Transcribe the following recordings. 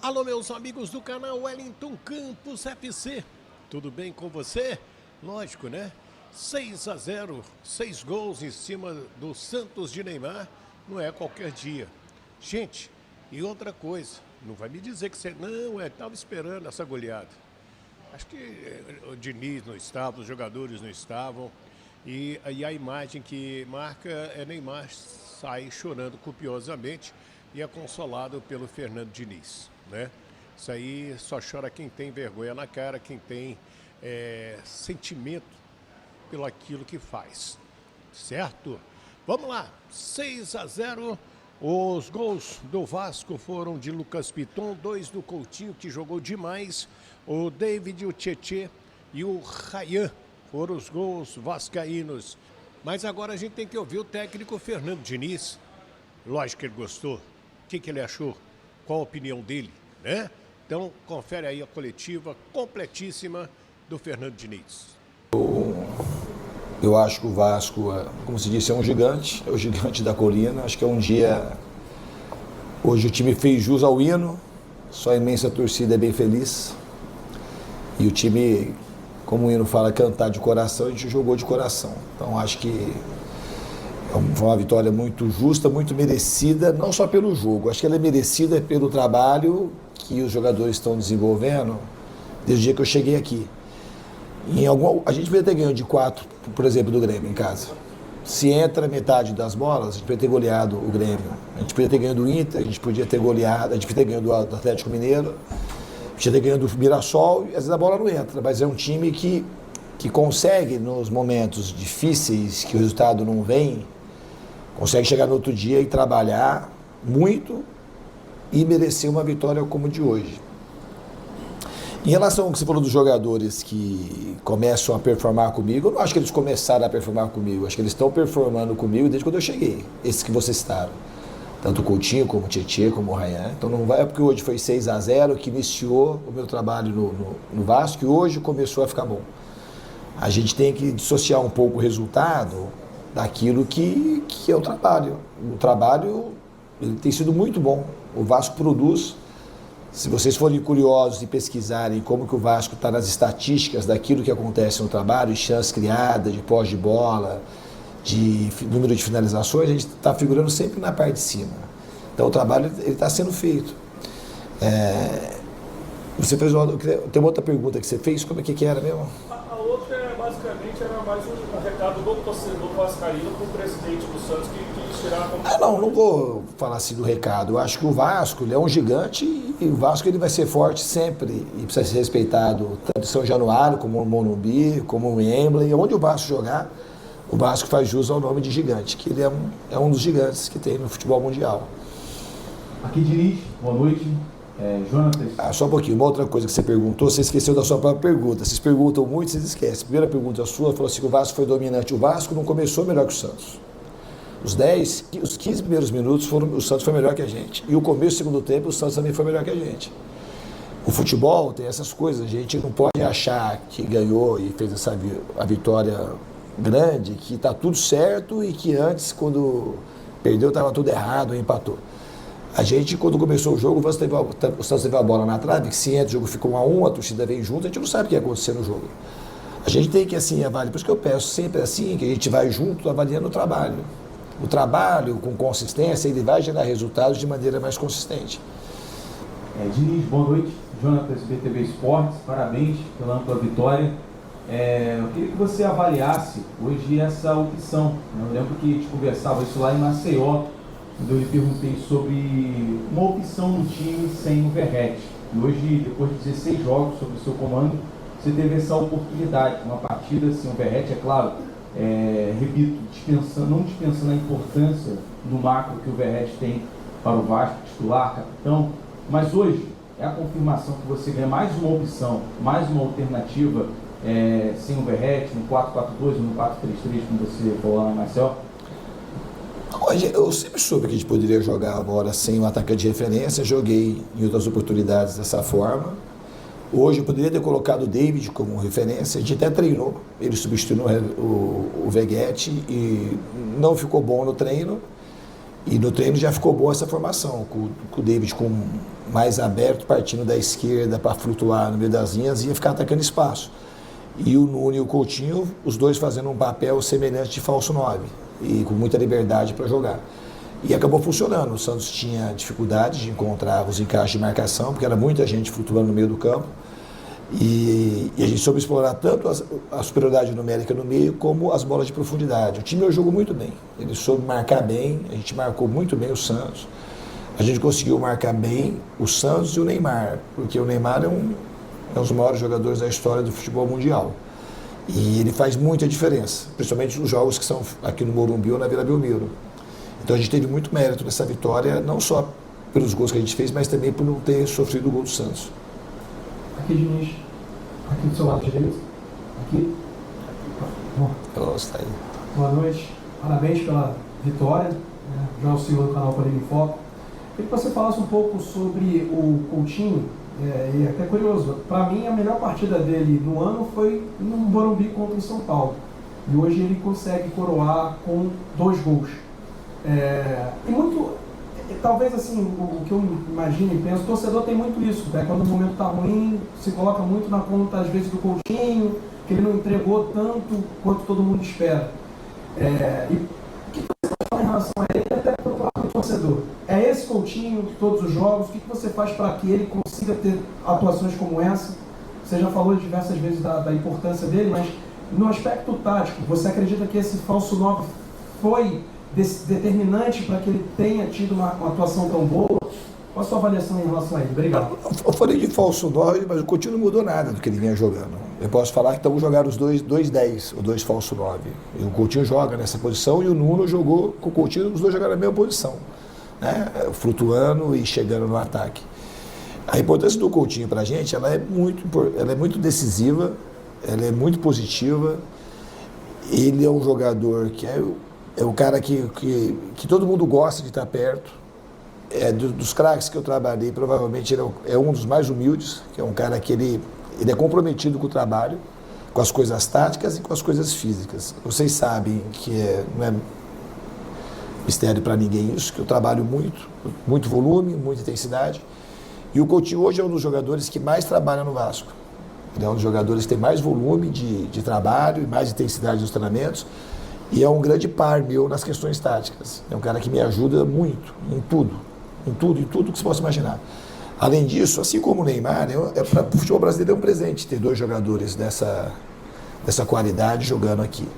Alô, meus amigos do canal Wellington Campos FC. Tudo bem com você? Lógico, né? 6-0, 6 gols em cima do Santos de Neymar, não é qualquer dia. Gente, e outra coisa, não vai me dizer que você não estava esperando essa goleada. Acho que o Diniz não estava, os jogadores não estavam. E a imagem que marca é Neymar sai chorando copiosamente e é consolado pelo Fernando Diniz, né? Isso aí só chora quem tem vergonha na cara, quem tem sentimento pelo aquilo que faz, certo? Vamos lá, 6-0, os gols do Vasco foram de Lucas Piton, 2 do Coutinho, que jogou demais, o David, o Tietê e o Ryan foram os gols vascaínos. Mas agora a gente tem que ouvir o técnico Fernando Diniz. Lógico que ele gostou. O que ele achou? Qual a opinião dele, né? Então, confere aí a coletiva completíssima do Fernando Diniz. Eu acho que o Vasco, como se disse, é um gigante, é o gigante da colina. Acho que é um dia... Hoje o time fez jus ao hino, só a imensa torcida é bem feliz. E o time, como o hino fala, cantar de coração, a gente jogou de coração. Então acho que foi uma vitória muito justa, muito merecida, não só pelo jogo. Acho que ela é merecida pelo trabalho que os jogadores estão desenvolvendo desde o dia que eu cheguei aqui. A gente podia ter ganho de 4, por exemplo, do Grêmio em casa. Se entra metade das bolas, a gente podia ter goleado o Grêmio. A gente podia ter ganho do Inter, a gente podia ter goleado, a gente podia ter ganho do Atlético Mineiro, a gente podia ter ganho do Mirassol, e às vezes a bola não entra. Mas é um time que consegue, nos momentos difíceis, que o resultado não vem, consegue chegar no outro dia e trabalhar muito e merecer uma vitória como a de hoje. Em relação ao que você falou dos jogadores que começam a performar comigo, eu não acho que eles começaram a performar comigo, acho que eles estão performando comigo desde quando eu cheguei, esses que vocês citaram. Tanto o Coutinho, como o Tietê, como o Ryan. Então não vai, é porque hoje foi 6-0 que iniciou o meu trabalho no Vasco e hoje começou a ficar bom. A gente tem que dissociar um pouco o resultado daquilo que é o trabalho. O trabalho ele tem sido muito bom. O Vasco produz. Se vocês forem curiosos e pesquisarem como que o Vasco está nas estatísticas daquilo que acontece no trabalho, de chance criada, de pós de bola, de número de finalizações, a gente está figurando sempre na parte de cima. Então o trabalho está sendo feito. Você fez tem uma outra pergunta que você fez, como é que era mesmo? A outra basicamente era mais um recado do torcedor vascaíno para o presidente do Santos que tirar a... Não vou falar assim do recado. Eu acho que o Vasco ele é um gigante e o Vasco ele vai ser forte sempre e precisa ser respeitado tanto em São Januário, como no Morumbi, como no Wembley. Onde o Vasco jogar, o Vasco faz jus ao nome de gigante, que ele é um dos gigantes que tem no futebol mundial. Aqui Diniz, boa noite. Jonathan. Só um pouquinho, uma outra coisa que você perguntou, você esqueceu da sua própria pergunta. Vocês perguntam muito, vocês esquecem. A primeira pergunta sua falou assim que o Vasco foi dominante. O Vasco não começou melhor que o Santos. Os 15 primeiros minutos o Santos foi melhor que a gente. E o começo do segundo tempo, o Santos também foi melhor que a gente. O futebol tem essas coisas, a gente não pode achar que ganhou e fez a vitória grande, que está tudo certo e que antes, quando perdeu, estava tudo errado e empatou. A gente, quando começou o jogo, o Santos teve a bola na trave, que se entra, o jogo ficou 1-1, a torcida vem junto, a gente não sabe o que ia acontecer no jogo. A gente tem que, assim, avaliar, por isso que eu peço sempre assim, que a gente vai junto avaliando o trabalho. O trabalho, com consistência, ele vai gerar resultados de maneira mais consistente. Diniz, boa noite. Jonathan, SBTV Esportes, parabéns pela ampla vitória. Eu queria que você avaliasse hoje essa opção. Eu lembro que a gente conversava isso lá em Maceió, quando eu lhe perguntei sobre uma opção no time sem o Verratti. E hoje, depois de 16 jogos sob o seu comando, você teve essa oportunidade. Uma partida sem o Verratti, é claro, repito, não dispensando a importância do macro que o Verratti tem para o Vasco, titular, capitão, mas hoje é a confirmação que você ganha mais uma opção, mais uma alternativa sem o Verratti, no 4-4-2 ou no 4-3-3, como você falou lá na Marcel? Eu sempre soube que a gente poderia jogar agora sem um atacante de referência, joguei em outras oportunidades dessa forma. Hoje eu poderia ter colocado o David como referência, a gente até treinou, ele substituiu o Veguete e não ficou bom no treino. E no treino já ficou boa essa formação, com o David mais aberto, partindo da esquerda para flutuar no meio das linhas e ia ficar atacando espaço. E o Nuno e o Coutinho, os dois fazendo um papel semelhante de falso 9 e com muita liberdade para jogar. E acabou funcionando. O Santos tinha dificuldade de encontrar os encaixes de marcação, porque era muita gente flutuando no meio do campo. E a gente soube explorar tanto a superioridade numérica no meio, como as bolas de profundidade. O time jogou muito bem. Ele soube marcar bem, a gente marcou muito bem o Santos. A gente conseguiu marcar bem o Santos e o Neymar, porque o Neymar é um dos maiores jogadores da história do futebol mundial. E ele faz muita diferença, principalmente nos jogos que são aqui no Morumbi ou na Vila Belmiro. Então a gente teve muito mérito nessa vitória, não só pelos gols que a gente fez, mas também por não ter sofrido o gol do Santos. Aqui, Diniz. Aqui do seu lado direito. Aqui. Bom. Nossa, tá aí. Boa noite. Parabéns pela vitória. Já é o senhor do canal Padrinho em Foco. Queria que você falasse um pouco sobre o Coutinho. E até curioso, para mim a melhor partida dele no ano foi no Morumbi contra o São Paulo. E hoje ele consegue coroar com 2 gols. E muito, talvez assim, o que eu imagino e penso, o torcedor tem muito isso, né? Quando o momento está ruim, se coloca muito na conta às vezes do Coutinho, que ele não entregou tanto quanto todo mundo espera. E o que você fala em relação a ele, até para o próprio torcedor? É esse Coutinho de todos os jogos? O que você faz para que ele consiga ter atuações como essa? Você já falou diversas vezes da importância dele, mas no aspecto tático, você acredita que esse falso 9 foi determinante para que ele tenha tido uma atuação tão boa? Qual a sua avaliação em relação a ele? Obrigado. Eu falei de falso 9, mas o Coutinho não mudou nada do que ele vinha jogando. Eu posso falar que estamos jogando os dois 10, ou 2 falso 9. E o Coutinho joga nessa posição e o Nuno jogou com o Coutinho, os dois jogaram na mesma posição, né? Flutuando e chegando no ataque. A importância do Coutinho para a gente, ela é muito decisiva, ela é muito positiva. Ele é um jogador que é o cara que todo mundo gosta de estar perto. Dos craques que eu trabalhei, provavelmente ele é um dos mais humildes, que é um cara que ele é comprometido com o trabalho, com as coisas táticas e com as coisas físicas. Vocês sabem que não é mistério para ninguém isso, que eu trabalho muito volume, muita intensidade. E o Coutinho hoje é um dos jogadores que mais trabalha no Vasco. Ele é um dos jogadores que tem mais volume de trabalho e mais intensidade nos treinamentos. E é um grande par meu nas questões táticas. É um cara que me ajuda muito, em tudo que você possa imaginar. Além disso, assim como o Neymar, para o futebol brasileiro é um presente ter 2 jogadores dessa qualidade jogando aqui.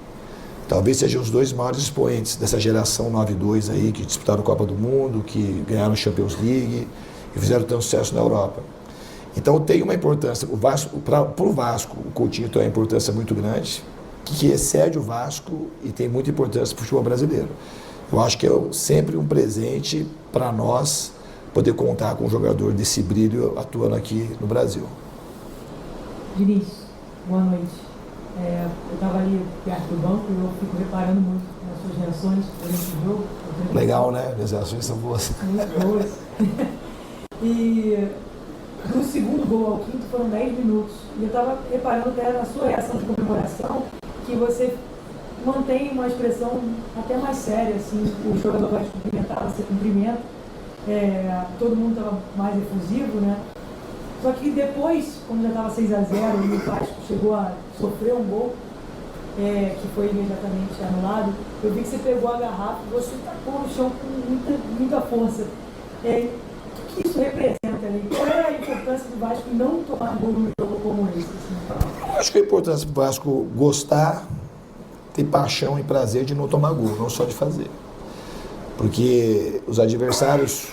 Talvez sejam os 2 maiores expoentes dessa geração 9-2 aí, que disputaram a Copa do Mundo, que ganharam a Champions League e fizeram tanto sucesso na Europa. Então tem uma importância, para o Vasco, o Coutinho tem uma importância muito grande, que excede o Vasco e tem muita importância para o futebol brasileiro. Eu acho que é sempre um presente para nós poder contar com um jogador desse brilho atuando aqui no Brasil. Diniz, boa noite. Eu estava ali perto do banco e eu fico reparando muito nas suas reações durante o jogo. Legal, né? As reações são boas. Muito boas. E do segundo gol ao quinto foram 10 minutos. E eu estava reparando até na sua reação de comemoração que você mantém uma expressão até mais séria, assim, o jogador vai te cumprimentar, você cumprimenta, todo mundo estava mais efusivo, né? Só que depois, quando já estava 6-0 e o Vasco chegou a sofrer um gol, que foi imediatamente anulado, eu vi que você pegou a garrafa e você tacou no chão com muita força. O que isso representa ali? Qual é a importância do Vasco não tomar gol num jogo como esse? Assim? Eu acho que a importância do Vasco gostar, ter paixão e prazer de não tomar gol, não só de fazer. Porque os adversários,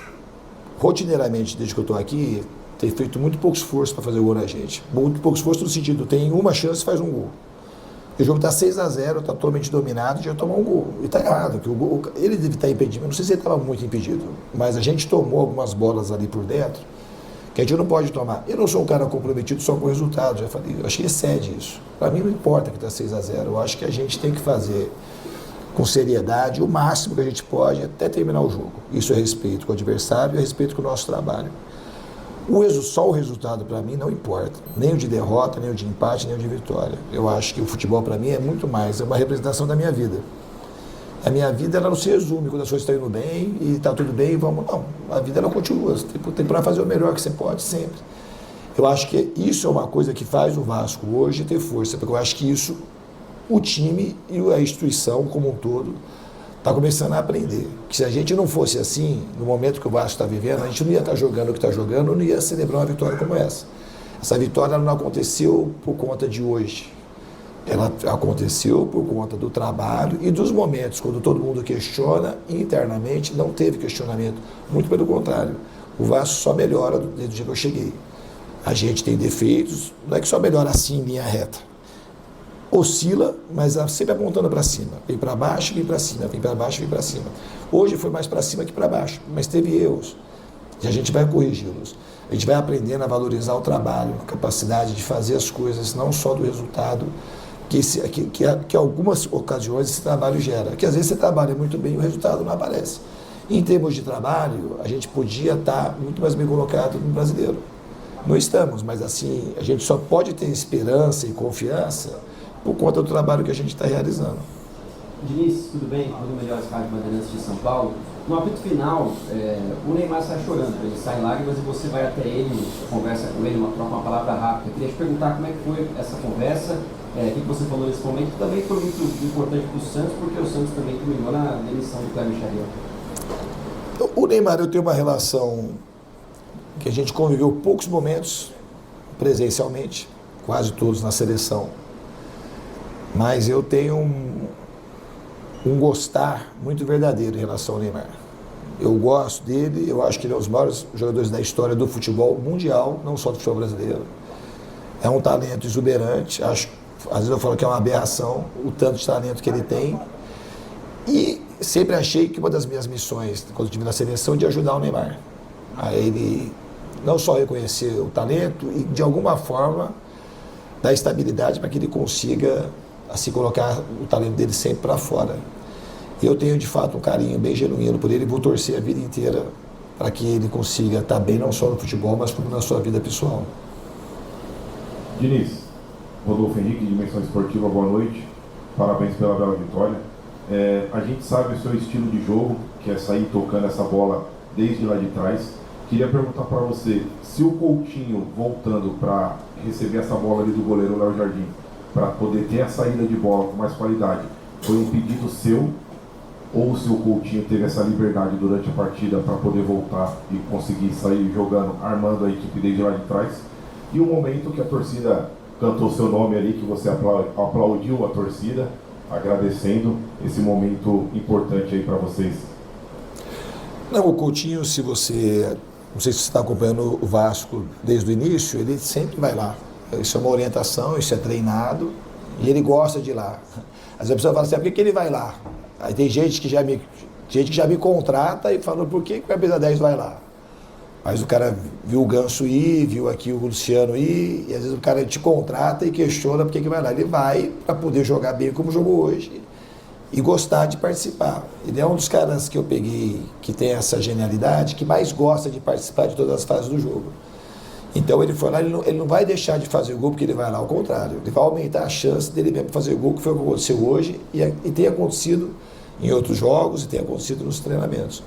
rotineiramente, desde que eu estou aqui, têm feito muito pouco esforço para fazer o gol na gente. Muito pouco esforço no sentido, tem uma chance e faz um gol. O jogo está 6-0, está totalmente dominado, já tomar um gol. E está errado, que o gol, ele deve estar impedido. Eu não sei se ele estava muito impedido, mas a gente tomou algumas bolas ali por dentro que a gente não pode tomar. Eu não sou um cara comprometido só com o resultado, já falei, eu acho que excede isso. Para mim não importa que está 6-0, eu acho que a gente tem que fazer com seriedade o máximo que a gente pode até terminar o jogo. Isso é respeito com o adversário e é respeito com o nosso trabalho. Só o resultado para mim não importa, nem o de derrota, nem o de empate, nem o de vitória. Eu acho que o futebol para mim é muito mais, é uma representação da minha vida. A minha vida ela não se resume quando as coisas estão indo bem e está tudo bem, vamos. Não, a vida ela continua. Você tem para fazer o melhor que você pode sempre. Eu acho que isso é uma coisa que faz o Vasco hoje ter força, porque eu acho que isso o time e a instituição como um todo está começando a aprender. Que se a gente não fosse assim, no momento que o Vasco está vivendo, a gente não ia estar jogando o que está jogando, não ia celebrar uma vitória como essa. Essa vitória não aconteceu por conta de hoje. Ela aconteceu por conta do trabalho e dos momentos, quando todo mundo questiona, internamente não teve questionamento. Muito pelo contrário, o Vasco só melhora desde o dia que eu cheguei. A gente tem defeitos, não é que só melhora assim em linha reta. Oscila, mas sempre apontando para cima. Vem para baixo, vem para cima, vem para baixo, vem para cima. Hoje foi mais para cima que para baixo, mas teve erros. E a gente vai corrigi-los. A gente vai aprendendo a valorizar o trabalho, a capacidade de fazer as coisas, não só do resultado, que algumas ocasiões esse trabalho gera. Que às vezes você trabalha muito bem e o resultado não aparece. Em termos de trabalho, a gente podia estar muito mais bem colocado no brasileiro. Não estamos, mas assim, a gente só pode ter esperança e confiança por conta do trabalho que a gente está realizando. Diniz, tudo bem? Rodrigo Melhores, Rádio Bandeirantes de São Paulo. No apito final, o Neymar sai chorando, ele sai em lágrimas e você vai até ele, conversa com ele, troca uma palavra rápida. Eu queria te perguntar como é que foi essa conversa, o que você falou nesse momento, que também foi muito importante para o Santos, porque o Santos também terminou na demissão do Cléber Xavier. O Neymar, eu tenho uma relação que a gente conviveu poucos momentos presencialmente, quase todos na seleção, mas eu tenho um gostar muito verdadeiro em relação ao Neymar. Eu gosto dele, eu acho que ele é um dos maiores jogadores da história do futebol mundial, não só do futebol brasileiro. É um talento exuberante, às vezes eu falo que é uma aberração o tanto de talento que ele tem. E sempre achei que uma das minhas missões, quando eu estive na seleção, de ajudar o Neymar. A ele não só reconhecer o talento e, de alguma forma, dar estabilidade para que ele consiga assim, colocar o talento dele sempre para fora. Eu tenho, de fato, um carinho bem genuíno por ele e vou torcer a vida inteira para que ele consiga estar bem não só no futebol, mas como na sua vida pessoal. Diniz, Rodolfo Henrique, Dimensão Esportiva, boa noite. Parabéns pela bela vitória. A gente sabe o seu estilo de jogo, que é sair tocando essa bola desde lá de trás. Queria perguntar para você, se o Coutinho voltando para receber essa bola ali do goleiro Léo Jardim, para poder ter a saída de bola com mais qualidade, foi um pedido seu, ou se o Coutinho teve essa liberdade durante a partida para poder voltar e conseguir sair jogando, armando a equipe desde lá de trás? E o momento que a torcida cantou seu nome ali, que você aplaudiu a torcida, agradecendo esse momento importante aí para vocês. Não, o Coutinho, se você, não sei se você está acompanhando o Vasco desde o início, ele sempre vai lá. Isso é uma orientação, isso é treinado e ele gosta de ir lá. Às vezes a pessoa fala assim, por que ele vai lá? Aí tem gente que já me contrata e fala, por que o Camisa 10 vai lá? Mas o cara viu o Ganso ir, viu aqui o Luciano ir, e às vezes o cara te contrata e questiona por que vai lá. Ele vai para poder jogar bem como jogou hoje e gostar de participar. Ele é um dos caras que eu peguei, que tem essa genialidade, que mais gosta de participar de todas as fases do jogo. Então ele foi lá, ele não vai deixar de fazer gol porque ele vai lá, ao contrário, ele vai aumentar a chance dele mesmo fazer gol, que foi o que aconteceu hoje e tem acontecido em outros jogos e tem acontecido nos treinamentos.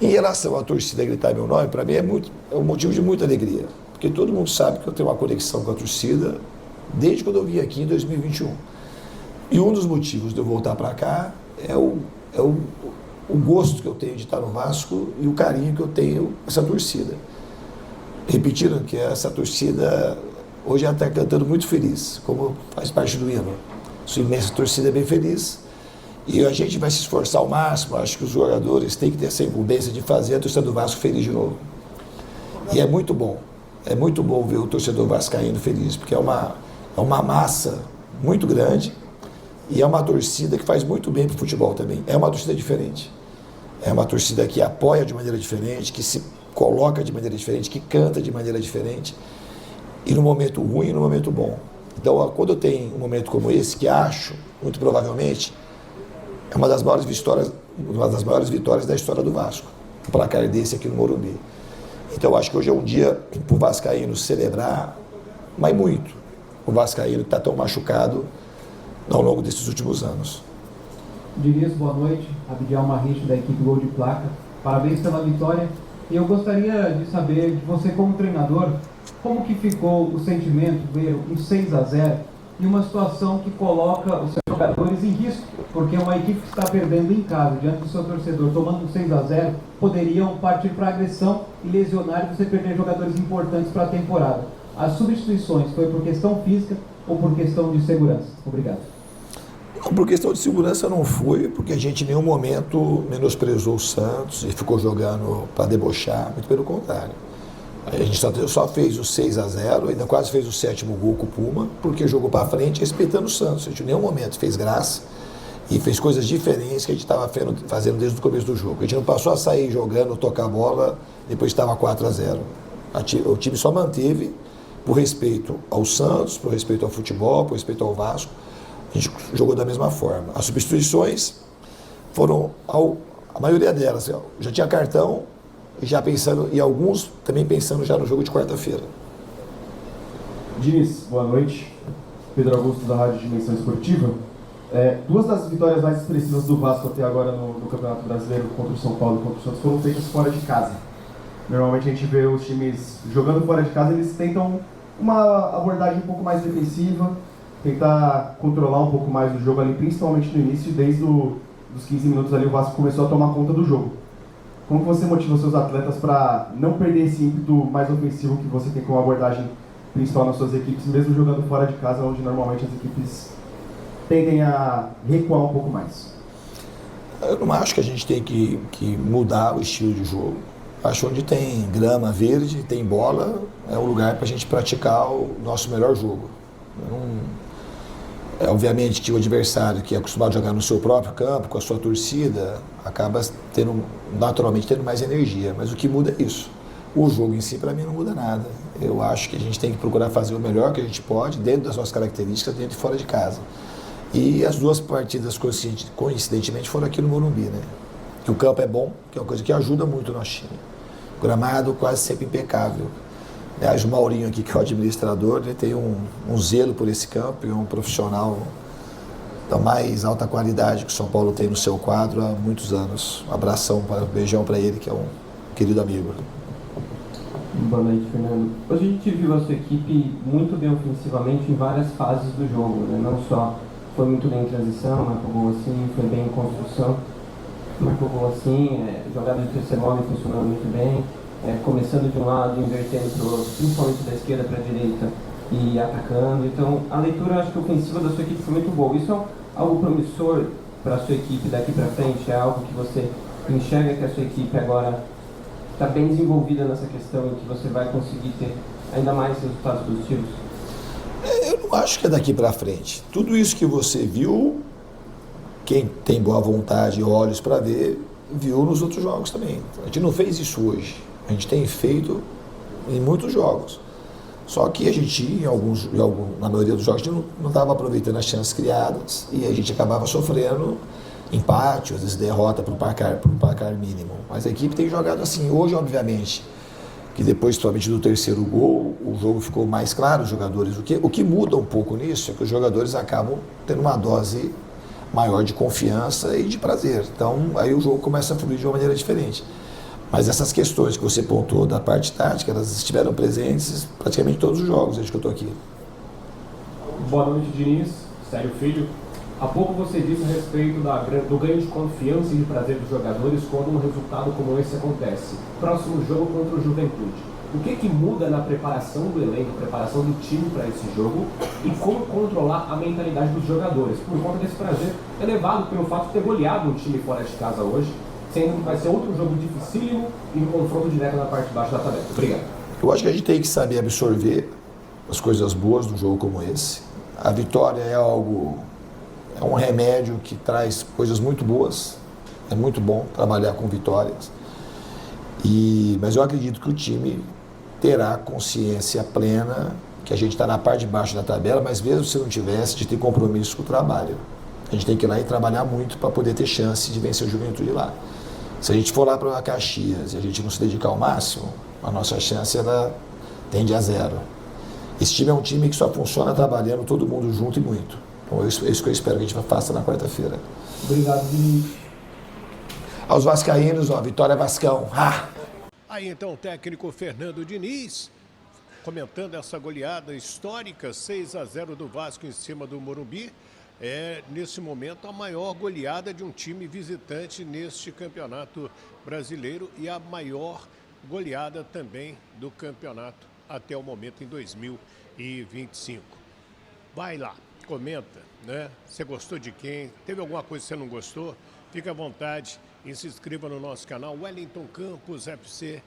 Em relação à torcida gritar meu nome, para mim é um motivo de muita alegria, porque todo mundo sabe que eu tenho uma conexão com a torcida desde quando eu vim aqui em 2021. E um dos motivos de eu voltar para cá é o gosto que eu tenho de estar no Vasco e o carinho que eu tenho com essa torcida. Repetindo que essa torcida hoje ela está cantando muito feliz, como faz parte do hino. Sua imensa torcida é bem feliz e a gente vai se esforçar ao máximo. Acho que os jogadores têm que ter essa incumbência de fazer a torcida do Vasco feliz de novo. E é muito bom ver o torcedor vascaíno feliz, porque é uma massa muito grande e é uma torcida que faz muito bem para o futebol também. É uma torcida diferente. É uma torcida que apoia de maneira diferente, que se coloca de maneira diferente, que canta de maneira diferente, e no momento ruim e no momento bom. Então, quando eu tenho um momento como esse, que acho, muito provavelmente, é uma das maiores vitórias da história do Vasco, um placar desse aqui no Morumbi. Então, eu acho que hoje é um dia para o vascaíno celebrar, mas muito, o vascaíno que está tão machucado ao longo desses últimos anos. Diniz, boa noite. Abdiel Marrich, da equipe Gol de Placa. Parabéns pela vitória. E eu gostaria de saber de você, como treinador, como que ficou o sentimento de ver um 6-0 em uma situação que coloca os seus jogadores em risco, porque uma equipe que está perdendo em casa, diante do seu torcedor, tomando um 6-0, poderiam partir para agressão e lesionar e você perder jogadores importantes para a temporada. As substituições foi por questão física ou por questão de segurança? Obrigado. Por questão de segurança não foi, porque a gente em nenhum momento menosprezou o Santos e ficou jogando para debochar, muito pelo contrário. A gente só fez o 6-0, ainda quase fez o 7º gol com o Puma, porque jogou para frente respeitando o Santos. A gente em nenhum momento fez graça e fez coisas diferentes que a gente estava fazendo desde o começo do jogo. A gente não passou a sair jogando, tocar a bola, depois estava 4-0. O time só manteve por respeito ao Santos, por respeito ao futebol, por respeito ao Vasco. A gente jogou da mesma forma. As substituições foram, a maioria delas, já tinha cartão, já pensando, e alguns também pensando já no jogo de quarta-feira. Diniz, boa noite. Pedro Augusto, da Rádio Dimensão Esportiva. Duas das vitórias mais expressivas do Vasco até agora no Campeonato Brasileiro, contra o São Paulo e contra o Santos, foram feitas fora de casa. Normalmente a gente vê os times jogando fora de casa, eles tentam uma abordagem um pouco mais defensiva, tentar controlar um pouco mais o jogo ali, principalmente no início, desde os 15 minutos ali o Vasco começou a tomar conta do jogo. Como você motiva os seus atletas para não perder esse ímpeto mais ofensivo que você tem como abordagem principal nas suas equipes, mesmo jogando fora de casa, onde normalmente as equipes tendem a recuar um pouco mais? Eu não acho que a gente tem que mudar o estilo de jogo. Acho que onde tem grama verde, tem bola, é um lugar para a gente praticar o nosso melhor jogo. Obviamente que o adversário que é acostumado a jogar no seu próprio campo, com a sua torcida, acaba naturalmente tendo mais energia, mas o que muda é isso. O jogo em si, para mim, não muda nada. Eu acho que a gente tem que procurar fazer o melhor que a gente pode, dentro das nossas características, dentro e fora de casa. E as duas partidas, coincidentemente, foram aqui no Morumbi, né? Que o campo é bom, que é uma coisa que ajuda muito o nosso time. O gramado quase sempre impecável. Aliás, o Maurinho aqui, que é o administrador, ele tem um zelo por esse campo e é um profissional da mais alta qualidade que o São Paulo tem no seu quadro há muitos anos. Um abração, um beijão para ele, que é um querido amigo. Boa noite, Fernando. Hoje a gente viu a sua equipe muito bem ofensivamente em várias fases do jogo, né? Não só foi muito bem em transição, marcou gol assim, foi bem em construção, marcou gol assim, jogada de terceiro homem funcionando muito bem. Começando de um lado, invertendo principalmente da esquerda para a direita e atacando. Então, a leitura, acho que ofensiva da sua equipe foi muito boa. Isso é algo promissor para a sua equipe daqui para frente? É algo que você enxerga que a sua equipe agora está bem desenvolvida nessa questão e que você vai conseguir ter ainda mais resultados positivos? Eu não acho que é daqui para frente. Tudo isso que você viu, quem tem boa vontade e olhos para ver, viu nos outros jogos também. A gente não fez isso hoje. A gente tem feito em muitos jogos. Só que a gente, na maioria dos jogos, a gente não estava aproveitando as chances criadas e a gente acabava sofrendo empate, às vezes derrota para o placar mínimo. Mas a equipe tem jogado assim. Hoje, obviamente, que depois, somente do terceiro gol, o jogo ficou mais claro, os jogadores. O que muda um pouco nisso é que os jogadores acabam tendo uma dose maior de confiança e de prazer. Então, aí o jogo começa a fluir de uma maneira diferente. Mas essas questões que você pontuou da parte tática, elas estiveram presentes em praticamente todos os jogos desde que eu estou aqui. Boa noite, Diniz. Célio Filho. Há pouco você disse a respeito do ganho de confiança e de prazer dos jogadores quando um resultado como esse acontece. Próximo jogo contra o Juventude. O que muda na preparação do elenco, preparação do time para esse jogo e como controlar a mentalidade dos jogadores por conta desse prazer elevado pelo fato de ter goleado um time fora de casa hoje, sendo que vai ser outro jogo dificílimo e um confronto direto na parte de baixo da tabela. Obrigado. Eu acho que a gente tem que saber absorver as coisas boas de um jogo como esse. A vitória é um remédio que traz coisas muito boas. É muito bom trabalhar com vitórias. Mas eu acredito que o time terá consciência plena que a gente está na parte de baixo da tabela, mas mesmo se não tivesse, a gente tem compromisso com o trabalho. A gente tem que ir lá e trabalhar muito para poder ter chance de vencer o Juventude lá. Se a gente for lá para Caxias e a gente não se dedicar ao máximo, a nossa chance tende a 0. Esse time é um time que só funciona trabalhando todo mundo junto e muito. Então, isso que eu espero que a gente faça na quarta-feira. Obrigado, Diniz. Aos vascaínos, ó, vitória Vascão. Aí então o técnico Fernando Diniz comentando essa goleada histórica 6-0 do Vasco em cima do Morumbi. É, nesse momento, a maior goleada de um time visitante neste campeonato brasileiro e a maior goleada também do campeonato até o momento em 2025. Vai lá, comenta, né? Você gostou de quem? Teve alguma coisa que você não gostou? Fica à vontade e se inscreva no nosso canal Wellington Campos FC.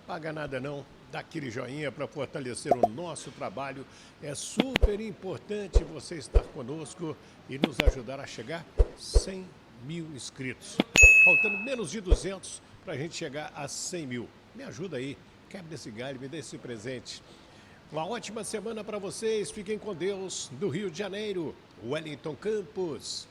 Paga nada não, dá aquele joinha para fortalecer o nosso trabalho. É super importante você estar conosco e nos ajudar a chegar a 100 mil inscritos. Faltando menos de 200 para a gente chegar a 100 mil. Me ajuda aí, quebra esse galho, me dê esse presente. Uma ótima semana para vocês, fiquem com Deus, do Rio de Janeiro, Wellington Campos.